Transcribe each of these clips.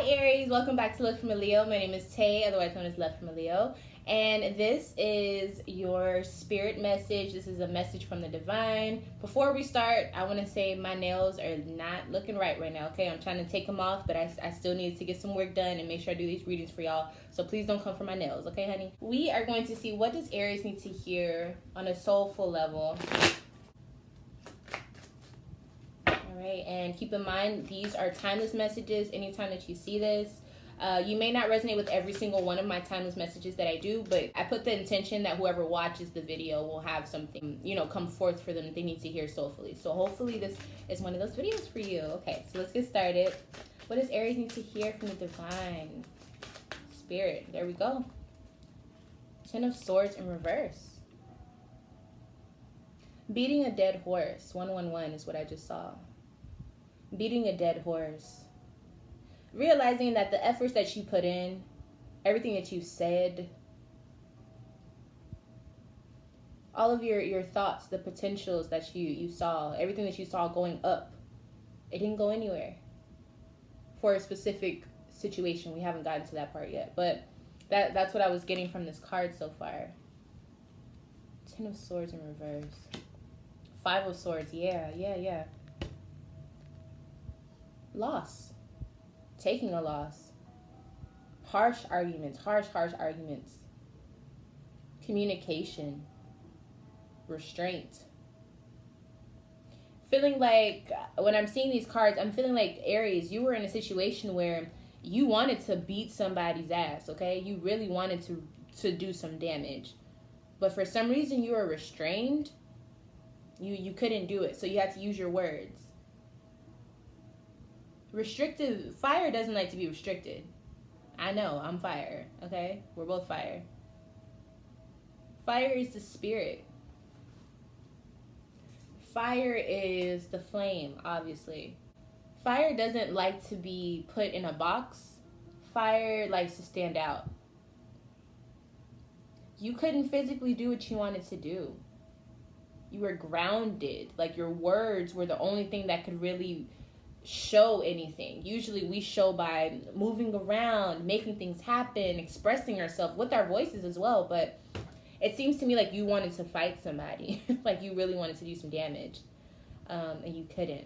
Aries, welcome back to lovefromaleo. My name is Tay, otherwise known as lovefromaleo, and this is your spirit message. This is a message from the divine. Before we start, I want to say my nails are not looking right now, okay? I'm trying to take them off, but I still need to get some work done and make sure I do these readings for y'all, so please don't come for my nails, okay, honey? We are going to see what does Aries need to hear on a soulful level. Right, and keep in mind, these are timeless messages. Anytime that you see this, you may not resonate with every single one of my timeless messages that I do, but I put the intention that whoever watches the video will have something, come forth for them that they need to hear soulfully. So hopefully this is one of those videos for you. Okay, so let's get started. What does Aries need to hear from the divine spirit? There we go. Ten of Swords in reverse. Beating a dead horse. 111 is what I just saw. Beating a dead horse. Realizing that the efforts that you put in, everything that you said, all of your thoughts, the potentials that you saw, everything that you saw going up, it didn't go anywhere for a specific situation. We haven't gotten to that part yet, but that's what I was getting from this card so far. Ten of Swords in reverse. Five of Swords. Yeah. Loss. Taking a loss. Harsh arguments. Harsh arguments. Communication. Restraint. Feeling like, when I'm seeing these cards, I'm feeling like, Aries, you were in a situation where you wanted to beat somebody's ass, okay? You really wanted to do some damage. But for some reason, you were restrained. You couldn't do it, so you had to use your words. Restrictive. Fire doesn't like to be restricted. I know, I'm fire, okay? We're both fire. Fire is the spirit. Fire is the flame, obviously. Fire doesn't like to be put in a box. Fire likes to stand out. You couldn't physically do what you wanted to do. You were grounded. Like, your words were the only thing that could really show anything. Usually we show by moving around, making things happen, expressing ourselves with our voices as well. But it seems to me like you wanted to fight somebody. Like you really wanted to do some damage. And you couldn't.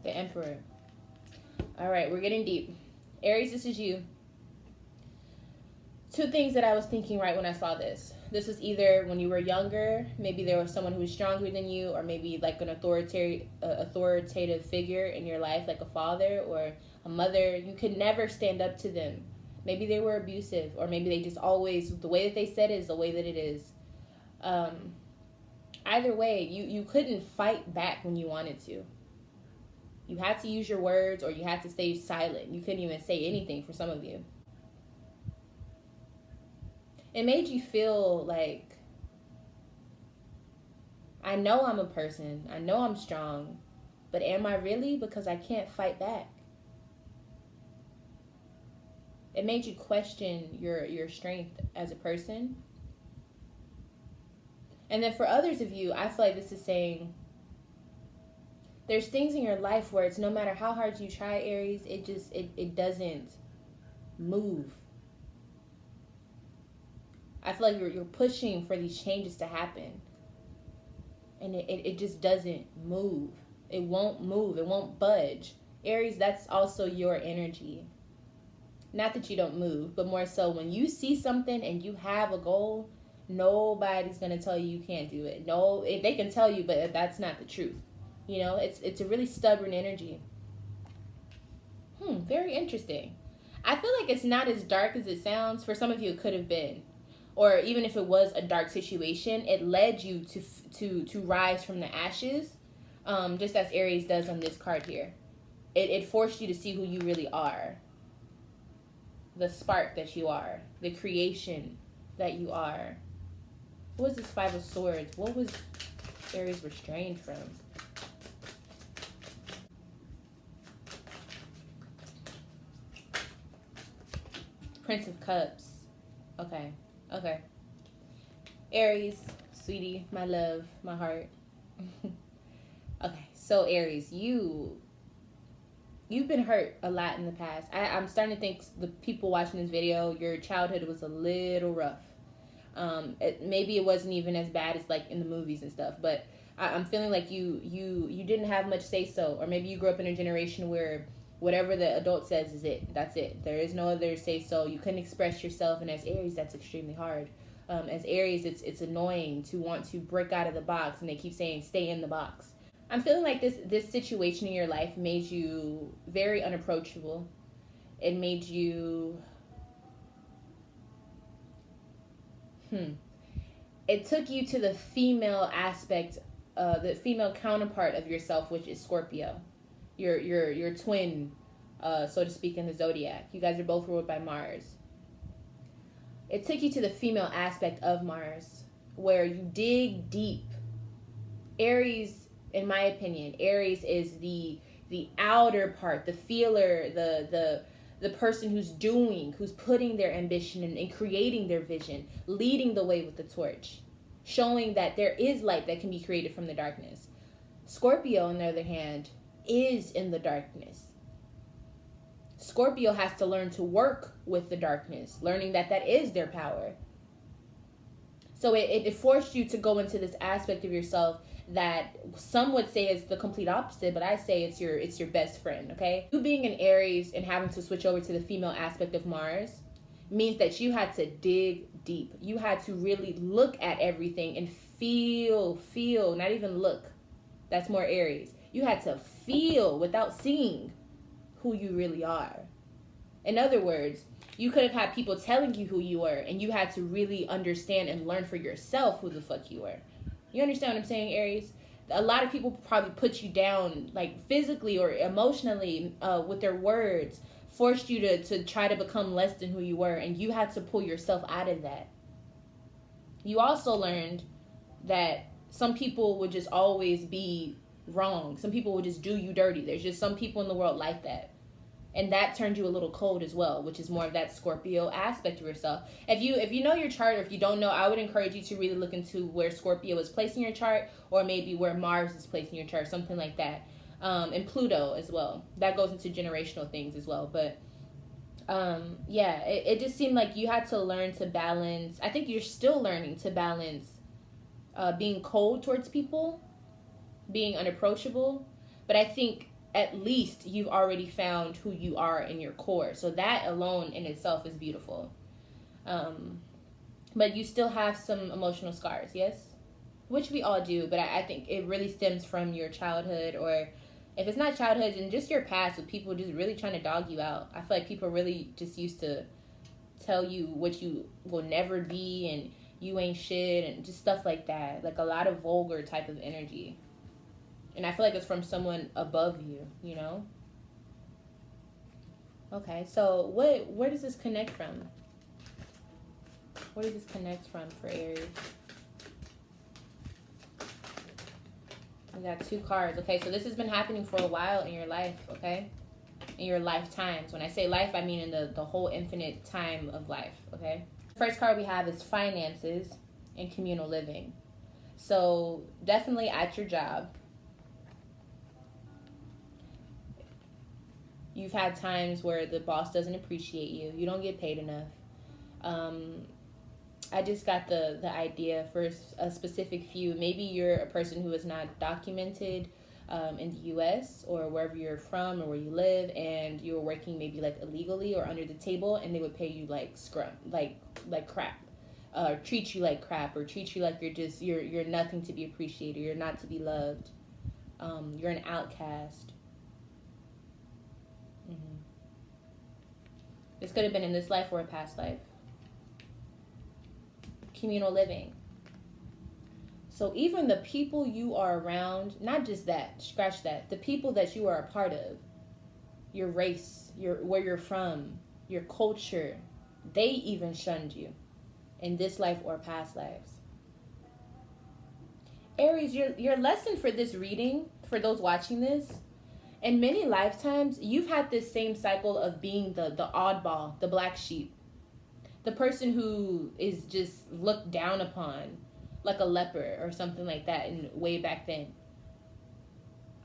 The Emperor. All right, we're getting deep. Aries, this is you. Two things that I was thinking right when I saw this. This was either when you were younger, maybe there was someone who was stronger than you, or maybe like an authoritative figure in your life, like a father or a mother. You could never stand up to them. Maybe they were abusive, or maybe they just always, the way that they said it is the way that it is. Either way, you couldn't fight back when you wanted to. You had to use your words, or you had to stay silent. You couldn't even say anything for some of you. It made you feel like, I know I'm a person, I know I'm strong, but am I really? Because I can't fight back. It made you question your strength as a person. And then for others of you, I feel like this is saying, there's things in your life where it's no matter how hard you try, Aries, it doesn't move. I feel like you're pushing for these changes to happen. And it just doesn't move. It won't move. It won't budge. Aries, that's also your energy. Not that you don't move, but more so when you see something and you have a goal, nobody's going to tell you you can't do it. No, they can tell you, but that's not the truth. It's a really stubborn energy. Very interesting. I feel like it's not as dark as it sounds. For some of you, it could have been. Or even if it was a dark situation, it led you to rise from the ashes, just as Aries does on this card here. It forced you to see who you really are. The spark that you are. The creation that you are. What was this Five of Swords? What was Aries restrained from? Prince of Cups. Okay. Aries, sweetie, my love, my heart. Okay, so Aries, you've been hurt a lot in the past. I'm starting to think the people watching this video, your childhood was a little rough. Maybe it wasn't even as bad as like in the movies and stuff, but I'm feeling like you didn't have much say so, or maybe you grew up in a generation where whatever the adult says is it. That's it. There is no other say so. You couldn't express yourself, and as Aries, that's extremely hard. As Aries, it's annoying to want to break out of the box, and they keep saying stay in the box. I'm feeling like this situation in your life made you very unapproachable. It made you it took you to the female aspect, the female counterpart of yourself, which is Scorpio, your twin, so to speak, in the zodiac. You guys are both ruled by Mars. It took you to the female aspect of Mars, where you dig deep. Aries, in my opinion, Aries is the outer part, the feeler, the person who's doing, who's putting their ambition and creating their vision, leading the way with the torch, showing that there is light that can be created from the darkness. Scorpio, on the other hand, is in the darkness. Scorpio has to learn to work with the darkness, learning that that is their power. So it forced you to go into this aspect of yourself that some would say is the complete opposite, but I say it's your best friend, okay? You being an Aries and having to switch over to the female aspect of Mars means that you had to dig deep. You had to really look at everything and feel, not even look. That's more Aries. You had to feel without seeing who you really are. In other words, you could have had people telling you who you were, and you had to really understand and learn for yourself who the fuck you were. You understand what I'm saying, Aries? A lot of people probably put you down, like physically or emotionally, with their words, forced you to try to become less than who you were, and you had to pull yourself out of that. You also learned that some people would just always be wrong. Some people would just do you dirty. There's just some people in the world like that. And that turned you a little cold as well, which is more of that Scorpio aspect of yourself. If you know your chart, or if you don't know, I would encourage you to really look into where Scorpio is placed in your chart, or maybe where Mars is placed in your chart, something like that. And Pluto as well. That goes into generational things as well. But yeah, it just seemed like you had to learn to balance. I think you're still learning to balance being cold towards people, being unapproachable. But I think at least you've already found who you are in your core. So that alone in itself is beautiful. But you still have some emotional scars, yes? Which we all do, but I think it really stems from your childhood, or if it's not childhood, then just your past, with people just really trying to dog you out. I feel like people really just used to tell you what you will never be, and you ain't shit, and just stuff like that. Like a lot of vulgar type of energy. And I feel like it's from someone above you, you know? Okay, so where does this connect from? Where does this connect from for Aries? We got 2 cards. Okay, so this has been happening for a while in your life, okay? In your lifetimes. When I say life, I mean in the whole infinite time of life, okay? The first card we have is finances and communal living. So definitely at your job. You've had times where the boss doesn't appreciate you. You don't get paid enough. I just got the idea for a specific few. Maybe you're a person who is not documented in the U.S. or wherever you're from or where you live, and you're working maybe like illegally or under the table, and they would pay you like scrum, like crap, treat you like crap, or treat you like you're nothing to be appreciated. You're not to be loved. You're an outcast. This could have been in this life or a past life. Communal living. So even the people you are around, not just that, scratch that, the people that you are a part of, your race, where you're from, your culture, they even shunned you in this life or past lives. Aries, your lesson for this reading, for those watching this, in many lifetimes, you've had this same cycle of being the oddball, the black sheep. The person who is just looked down upon, like a leper or something like that, in way back then.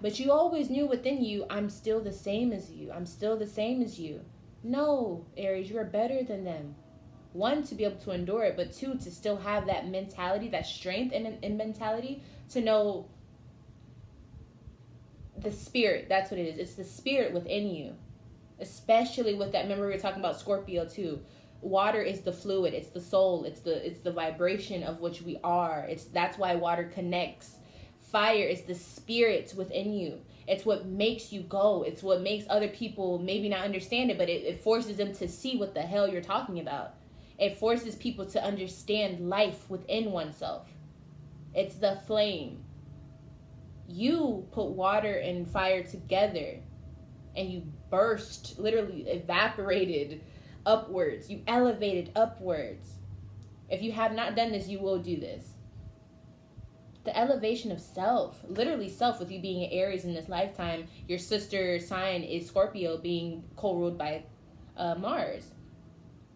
But you always knew within you, I'm still the same as you. I'm still the same as you. No, Aries, you're better than them. One, to be able to endure it, but two, to still have that mentality, that strength in mentality, to know the spirit. That's what it is. It's the spirit within you. Especially with that, remember we were talking about Scorpio too. Water is the fluid, it's the soul, it's the vibration of which we are. That's why water connects. Fire is the spirit within you. It's what makes you go. It's what makes other people maybe not understand it, but it forces them to see what the hell you're talking about. It forces people to understand life within oneself. It's the flame. You put water and fire together and you burst, literally evaporated upwards. You elevated upwards. If you have not done this, you will do this. The elevation of self, literally self, with you being an Aries in this lifetime. Your sister sign is Scorpio, being co-ruled by Mars.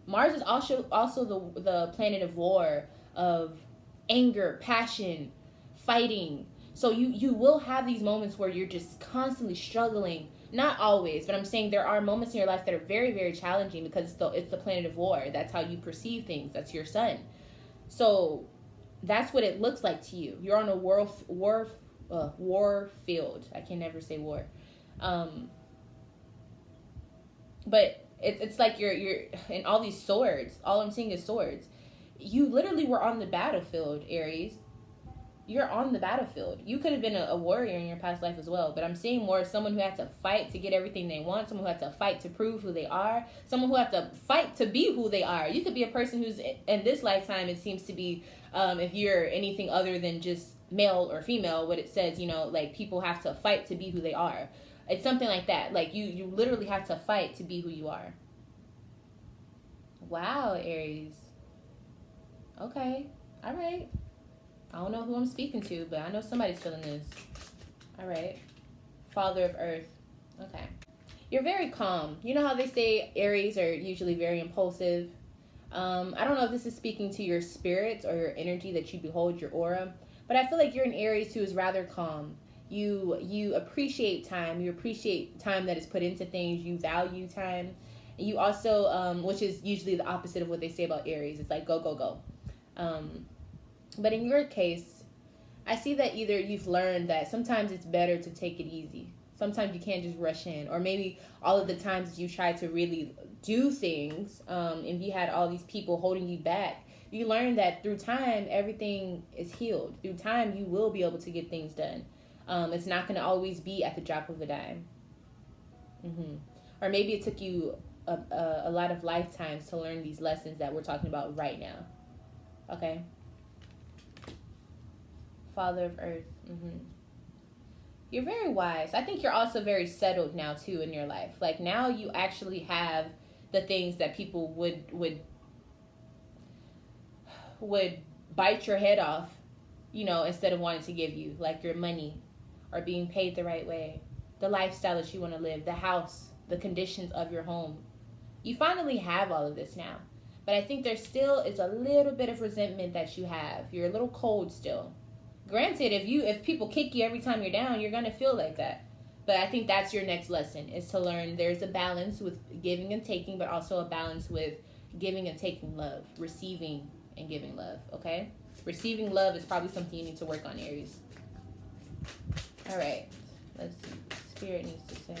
Mars is also the planet of war, of anger, passion, fighting. So you will have these moments where you're just constantly struggling. Not always, but I'm saying there are moments in your life that are very, very challenging because it's the planet of war. That's how you perceive things. That's your sun. So that's what it looks like to you. You're on a war field. I can never say war. But it's like you're in all these swords. All I'm seeing is swords. You literally were on the battlefield, Aries. You're on the battlefield. You could have been a warrior in your past life as well, but I'm seeing more someone who had to fight to get everything they want, someone who had to fight to prove who they are, someone who had to fight to be who they are. You could be a person who's, in this lifetime, it seems to be, if you're anything other than just male or female, what it says, like people have to fight to be who they are. It's something like that. Like you literally have to fight to be who you are. Wow, Aries. Okay. All right. I don't know who I'm speaking to, but I know somebody's feeling this. All right. Father of Earth. Okay. You're very calm. You know how they say Aries are usually very impulsive? I don't know if this is speaking to your spirits or your energy that you behold, your aura, but I feel like you're an Aries who is rather calm. You appreciate time. You appreciate time that is put into things. You value time. And you also, which is usually the opposite of what they say about Aries. It's like, go, go, go. But in your case, I see that either you've learned that sometimes it's better to take it easy. Sometimes you can't just rush in. Or maybe all of the times that you try to really do things, and you had all these people holding you back, you learn that through time, everything is healed. Through time, you will be able to get things done. It's not going to always be at the drop of a dime. Or maybe it took you a lot of lifetimes to learn these lessons that we're talking about right now. Okay? Father of Earth. You're very wise. I think you're also very settled now too in your life. Like now you actually have the things that people would bite your head off, instead of wanting to give you, like your money or being paid the right way, the lifestyle that you want to live, the house, the conditions of your home. You finally have all of this now. But I think there still is a little bit of resentment that you have. You're a little cold still. Granted, if people kick you every time you're down, you're going to feel like that. But I think that's your next lesson, is to learn there's a balance with giving and taking, but also a balance with giving and taking love, receiving and giving love, okay? Receiving love is probably something you need to work on, Aries. All right. Let's see. Spirit needs to say.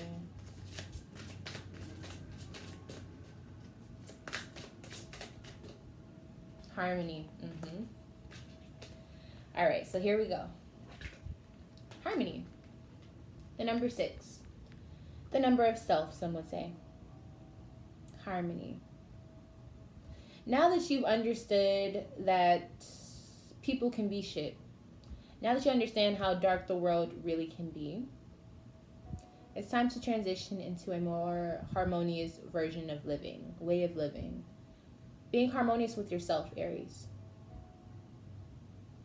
Harmony. All right, so here we go. Harmony. The number 6. The number of self, some would say. Harmony. Now that you've understood that people can be shit, now that you understand how dark the world really can be, it's time to transition into a more harmonious version of living, way of living. Being harmonious with yourself, Aries.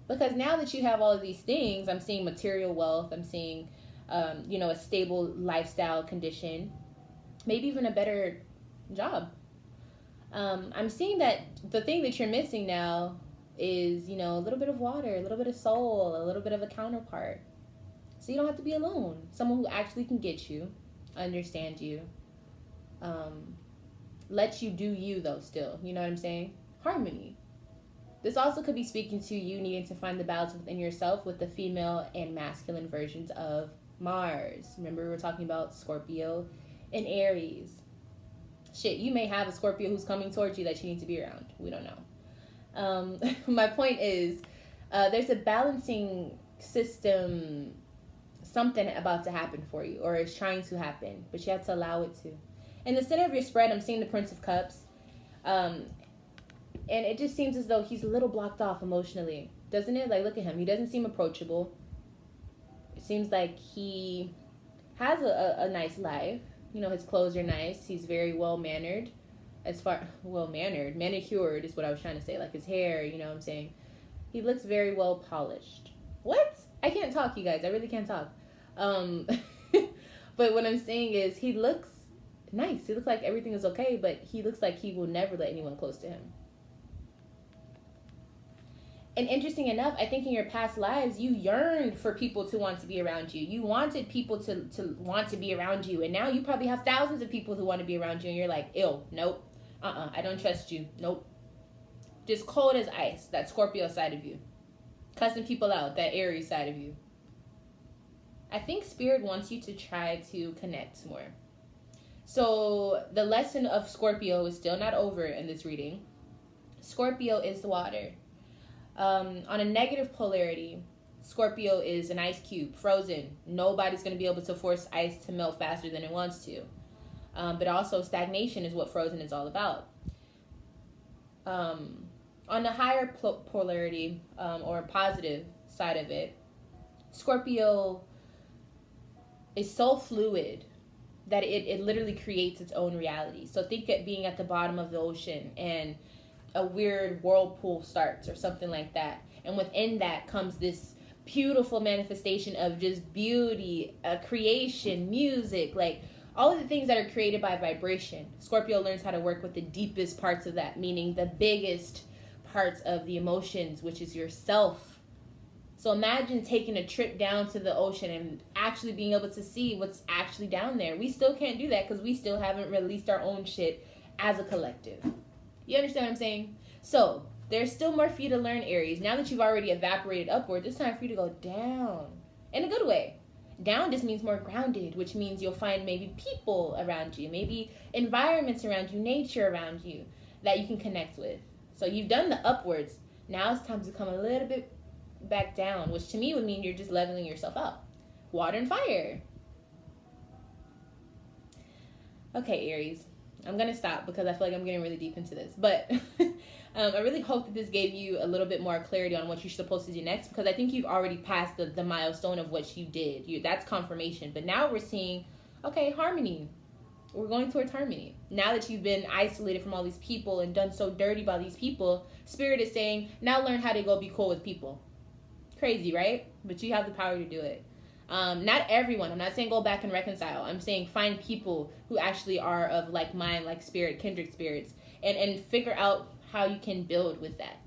Because now that you have all of these things, I'm seeing material wealth, I'm seeing, a stable lifestyle condition, maybe even a better job. I'm seeing that the thing that you're missing now is, a little bit of water, a little bit of soul, a little bit of a counterpart. So you don't have to be alone. Someone who actually can get you, understand you, let you do you though still. You know what I'm saying? Harmony. This also could be speaking to you needing to find the balance within yourself with the female and masculine versions of Mars. Remember we were talking about Scorpio and Aries. Shit, you may have a Scorpio who's coming towards you that you need to be around. We don't know. My point is, there's a balancing system, something about to happen for you, or is trying to happen, but you have to allow it to. In the center of your spread, I'm seeing the Prince of Cups. And it just seems as though he's a little blocked off emotionally. Doesn't it? Like, look at him. He doesn't seem approachable. It seems like he has a nice life. You know, his clothes are nice. He's very well-mannered. Manicured is what I was trying to say. Like, his hair, you know what I'm saying? He looks very well-polished. What? I can't talk, you guys. I really can't talk. But what I'm saying is he looks nice. He looks like everything is okay, but he looks like he will never let anyone close to him. And interesting enough, I think in your past lives, you yearned for people to want to be around you. You wanted people to want to be around you. And now you probably have thousands of people who want to be around you. And you're like, ew, nope. I don't trust you. Nope. Just cold as ice, that Scorpio side of you. Cussing people out, that Aries side of you. I think Spirit wants you to try to connect more. So the lesson of Scorpio is still not over in this reading. Scorpio is the water. On a negative polarity, Scorpio is an ice cube, frozen. Nobody's going to be able to force ice to melt faster than it wants to. But also stagnation is what frozen is all about. On the higher polarity, or positive side of it, Scorpio is so fluid that it literally creates its own reality. So think it being at the bottom of the ocean and a weird whirlpool starts or something like that. And within that comes this beautiful manifestation of just beauty, creation, music, like all of the things that are created by vibration. Scorpio learns how to work with the deepest parts of that, meaning the biggest parts of the emotions, which is yourself. So imagine taking a trip down to the ocean and actually being able to see what's actually down there. We still can't do that because we still haven't released our own shit as a collective. You understand what I'm saying? So there's still more for you to learn, Aries. Now that you've already evaporated upward, it's time for you to go down in a good way. Down just means more grounded, which means you'll find maybe people around you, maybe environments around you, nature around you that you can connect with. So you've done the upwards. Now it's time to come a little bit back down, which to me would mean you're just leveling yourself up. Water and fire. Okay, Aries. I'm going to stop because I feel like I'm getting really deep into this. But I really hope that this gave you a little bit more clarity on what you're supposed to do next, because I think you've already passed the milestone of what you did. That's confirmation. But now we're seeing, okay, harmony. We're going towards harmony. Now that you've been isolated from all these people and done so dirty by these people, Spirit is saying, now learn how to go be cool with people. Crazy, right? But you have the power to do it. Not everyone. I'm not saying go back and reconcile. I'm saying find people who actually are of like mind, like spirit, kindred spirits, and figure out how you can build with that.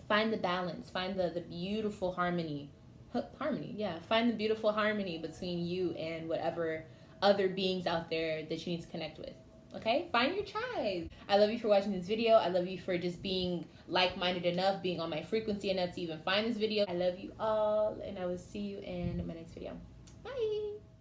Find the balance. Find the beautiful harmony. Find the beautiful harmony between you and whatever other beings out there that you need to connect with. Okay? Find your tribe. I love you for watching this video. I love you for just being like-minded enough, being on my frequency enough to even find this video. I love you all, and I will see you in my next video. Bye!